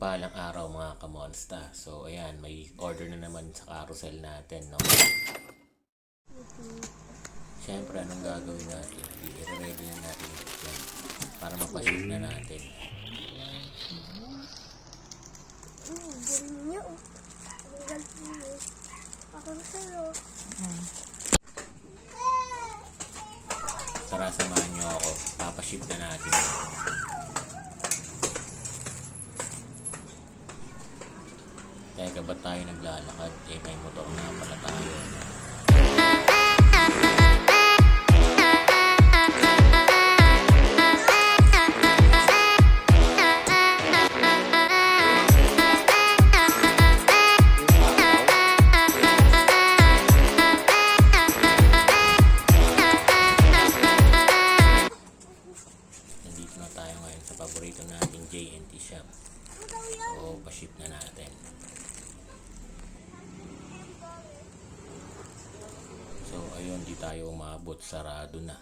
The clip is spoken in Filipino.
Mapagpalang araw mga kamonsta. So ayan, may order na naman sa carousel natin, no? Siyempre, anong gagawin natin? I-ready na natin yan para mapaship na natin. Galing niya, oh. Ang galing niya. Ako sa'yo. Tara, samahan nyo ako. Papaship na natin. Teka, ba't tayo naglalakad? May motor na pala tayo. Nandito na tayo ngayon sa paborito nating J&T shop. So, pa-ship na natin. So, ayun, di tayo umabot. Sarado na.